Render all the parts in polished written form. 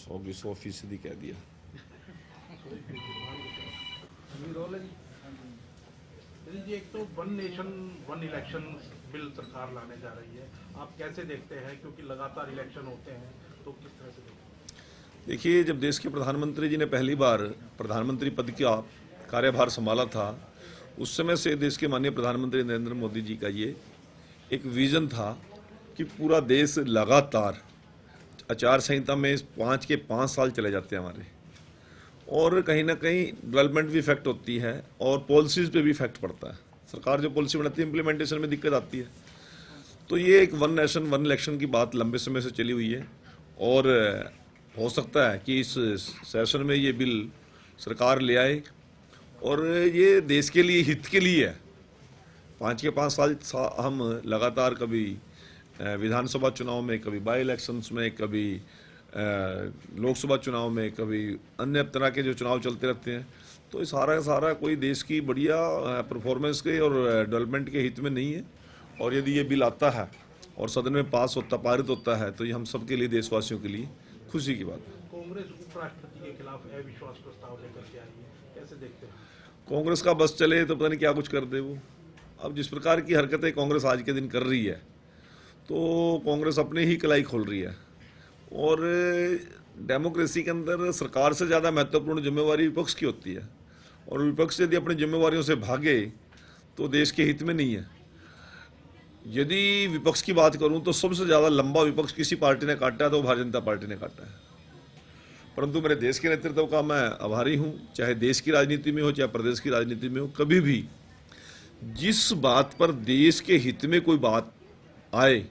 100% कह दिया। जी, एक तो one nation one election bill सरकार लाने जा रही है, आप कैसे देखते हैं? क्योंकि लगातार इलेक्शन होते हैं, तो किस तरह से देखते हैं? देखिए, जब देश के प्रधानमंत्री जी ने पहली बार प्रधानमंत्री पद का कार्यभार संभाला था, उस समय से देश के माननीय प्रधानमंत्री नरेंद्र मोदी जी का ये एक विजन था कि पूरा देश लगातार आचार संहिता में 5 के 5 साल चले जाते हैं हमारे, और कहीं ना कहीं डेवलपमेंट भी इफेक्ट होती है और पॉलिसीज़ पे भी इफेक्ट पड़ता है। सरकार जो पॉलिसी बनाती है इम्प्लीमेंटेशन में दिक्कत आती है। तो ये एक वन नेशन वन इलेक्शन की बात लंबे समय से चली हुई है, और हो सकता है कि इस सेशन में ये बिल सरकार ले आए, और ये देश के लिए हित के लिए है। 5 के 5 साल हम लगातार कभी विधानसभा चुनाव में, कभी बाई इलेक्शंस में, कभी लोकसभा चुनाव में, कभी अन्य तरह के जो चुनाव चलते रहते हैं, तो ये सारा सारा कोई देश की बढ़िया परफॉर्मेंस के और डेवलपमेंट के हित में नहीं है। और यदि ये बिल आता है और सदन में पास होता, पारित होता है, तो ये हम सब के लिए, देशवासियों के लिए खुशी की बात है। कांग्रेस उपराष्ट्रपति के खिलाफ अविश्वास प्रस्ताव लेकर के आई है, कैसे देखते हैं? कांग्रेस का बस चले तो पता नहीं क्या कुछ कर दे वो। अब जिस प्रकार की हरकतें कांग्रेस आज के दिन कर रही है, तो कांग्रेस अपने ही कलाई खोल रही है। और डेमोक्रेसी के अंदर सरकार से ज़्यादा महत्वपूर्ण जिम्मेवारी विपक्ष की होती है, और विपक्ष यदि अपनी जिम्मेवारियों से भागे तो देश के हित में नहीं है। यदि विपक्ष की बात करूं तो सबसे ज़्यादा लंबा विपक्ष किसी पार्टी ने काटा है तो भारतीय जनता पार्टी ने काटा है। परंतु मेरे देश के नेतृत्व का मैं आभारी हूं, चाहे देश की राजनीति में हो, चाहे प्रदेश की राजनीति में हो। कभी भी जिस बात पर देश के हित में कोई बात आए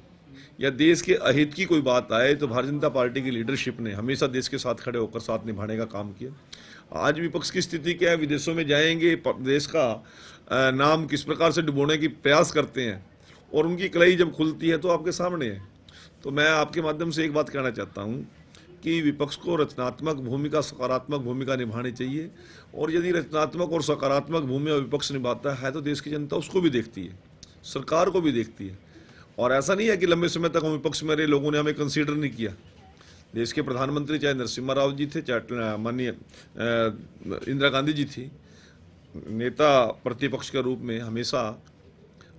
या देश के अहित की कोई बात आए, तो भारतीय जनता पार्टी की लीडरशिप ने हमेशा देश के साथ खड़े होकर साथ निभाने का काम किया। आज विपक्ष की स्थिति क्या है? विदेशों में जाएंगे, देश का नाम किस प्रकार से डुबोने की प्रयास करते हैं, और उनकी कलाई जब खुलती है तो आपके सामने है। तो मैं आपके माध्यम से एक बात कहना चाहता हूँ कि विपक्ष को रचनात्मक भूमिका, सकारात्मक भूमिका निभानी चाहिए, और यदि रचनात्मक और सकारात्मक भूमिका विपक्ष निभाता है तो देश की जनता उसको भी देखती है, सरकार को भी देखती है। और ऐसा नहीं है कि लंबे समय तक हम विपक्ष में रहे, लोगों ने हमें कंसीडर नहीं किया। देश के प्रधानमंत्री चाहे नरसिम्हा राव जी थे, चाहे माननीय इंदिरा गांधी जी थी, नेता प्रतिपक्ष के रूप में हमेशा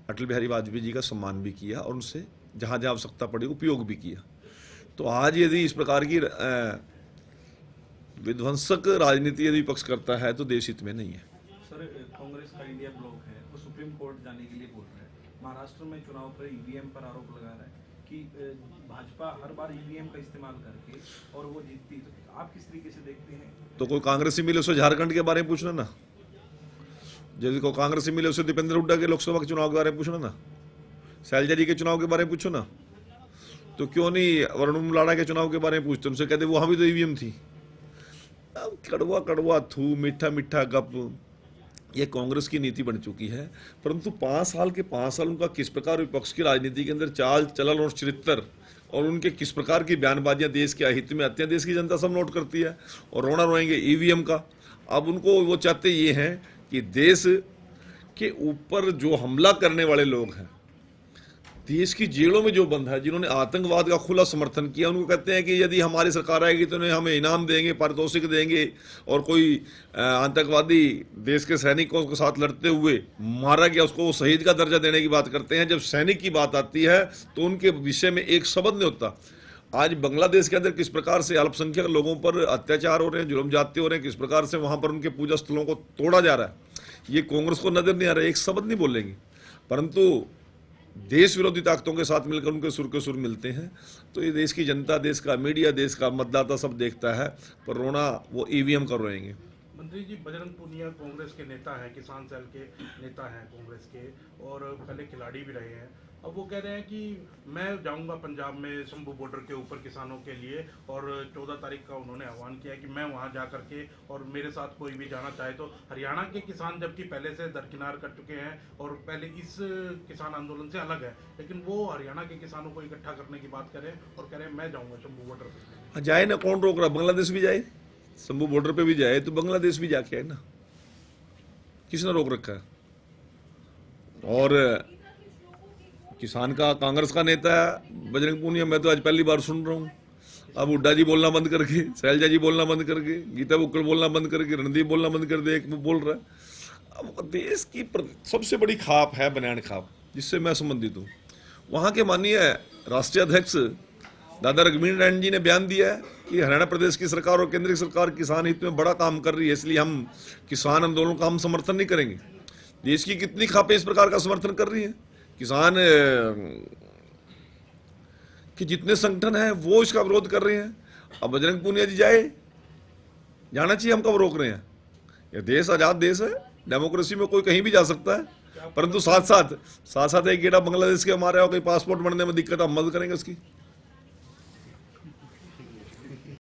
अटल बिहारी वाजपेयी जी का सम्मान भी किया, और उनसे जहाँ जहाँ आवश्यकता पड़ी उपयोग भी किया। तो आज यदि इस प्रकार की विध्वंसक राजनीति यदि विपक्ष करता है तो देश हित में नहीं है। सर, कांग्रेस का इंडिया ब्लॉक है, वो सुप्रीम कोर्ट जाने के लिए बोल रहा है। महाराष्ट्र में चुनाव पर ईवीएम पर आरोप लगा रहा है कि भाजपा हर बार ईवीएम का इस्तेमाल करके और वो जीतती। तो आप किस तरीके से देखते हैं? तो कोई कांग्रेसी मिले उसे झारखंड के बारे में पूछना ना, यदि कोई कांग्रेसी मिले उसे दीपेंद्र हुड्डा के लोकसभा के चुनाव के बारे में पूछना ना, शैलजा जी के चुनाव के बारे में पूछो ना। तो क्यों नहीं वरुण लाड़ा के चुनाव के बारे में पूछते? उनसे कहते वहां भी तो ईवीएम थी। अब कड़वा कड़वा थू, मीठा मीठा गप, ये कांग्रेस की नीति बन चुकी है। परंतु 5 साल के 5 साल उनका किस प्रकार विपक्ष की राजनीति के अंदर चाल चलन और चरित्र, और उनके किस प्रकार की बयानबाजियां देश के अहित में आती हैं, देश की जनता सब नोट करती है। और रोना रोएंगे ईवीएम का। अब उनको वो चाहते ये हैं कि देश के ऊपर जो हमला करने वाले लोग हैं, देश की जेलों में जो बंद है, जिन्होंने आतंकवाद का खुला समर्थन किया, उनको कहते हैं कि यदि हमारी सरकार आएगी तो हमें इनाम देंगे, पारितोषिक देंगे, और कोई आतंकवादी देश के सैनिकों के साथ लड़ते हुए मारा गया उसको शहीद का दर्जा देने की बात करते हैं। जब सैनिक की बात आती है तो उनके विषय में एक शब्द नहीं होता। आज बांग्लादेश के अंदर किस प्रकार से अल्पसंख्यक लोगों पर अत्याचार हो रहे हैं, जुल्म जाते हो रहे हैं, किस प्रकार से वहां पर उनके पूजा स्थलों को तोड़ा जा रहा है, ये कांग्रेस को नजर नहीं आ रहा है। एक शब्द नहीं बोलेंगे, परंतु देश विरोधी ताकतों के साथ मिलकर उनके सुर के सुर मिलते हैं। तो ये देश की जनता, देश का मीडिया, देश का मतदाता सब देखता है, पर रोना वो ईवीएम कर रोएंगे। मंत्री जी, बजरंग पूनिया कांग्रेस के नेता हैं, किसान सेल के नेता हैं कांग्रेस के, और पहले खिलाड़ी भी रहे हैं। अब वो कह रहे हैं कि मैं जाऊंगा पंजाब में शंभू बॉर्डर के ऊपर किसानों के लिए, और 14 तारीख का उन्होंने आह्वान किया कि मैं वहां जा करके, और मेरे साथ कोई भी जाना चाहे तो। हरियाणा के किसान जबकि पहले से दरकिनार कर चुके हैं और पहले इस किसान आंदोलन से अलग है, लेकिन वो हरियाणा के किसानों को इकट्ठा करने की बात करें और कह रहे हैं मैं जाऊंगा शंभू बॉर्डर पर। जाए ना, कौन रोक रहा? बांग्लादेश भी जाए, शंभू बॉर्डर पे भी जाए, तो बांग्लादेश भी जाके आए ना, किसने रोक रखा है? और किसान का कांग्रेस का नेता है बजरंग पूनिया, मैं तो आज पहली बार सुन रहा हूँ। अब हुड्डा जी बोलना बंद करके, शैलजा जी बोलना बंद करके, गीता बुक्कड़ बोलना बंद करके, रणदीप बोलना बंद कर दे, एक वो बोल रहा है। अब देश की सबसे बड़ी खाप है बनियान खाप, जिससे मैं संबंधित हूँ। वहाँ के माननीय राष्ट्रीय अध्यक्ष दादा रघुवीर नारायण जी ने बयान दिया है कि हरियाणा प्रदेश की सरकार और केंद्र की सरकार किसान हित में बड़ा काम कर रही है, इसलिए हम किसान आंदोलन का हम समर्थन नहीं करेंगे। देश की कितनी खापें इस प्रकार का समर्थन कर रही हैं? किसान कि जितने संगठन हैं वो इसका विरोध कर रहे हैं। अब बजरंग पूनिया जी जाना चाहिए, हम कब रोक रहे हैं? यह देश आज़ाद देश है, डेमोक्रेसी में कोई कहीं भी जा सकता है, परंतु साथ साथ एक गेड़ा बांग्लादेश के हमारे और कोई पासपोर्ट बनने में दिक्कत हम मदद करेंगे उसकी।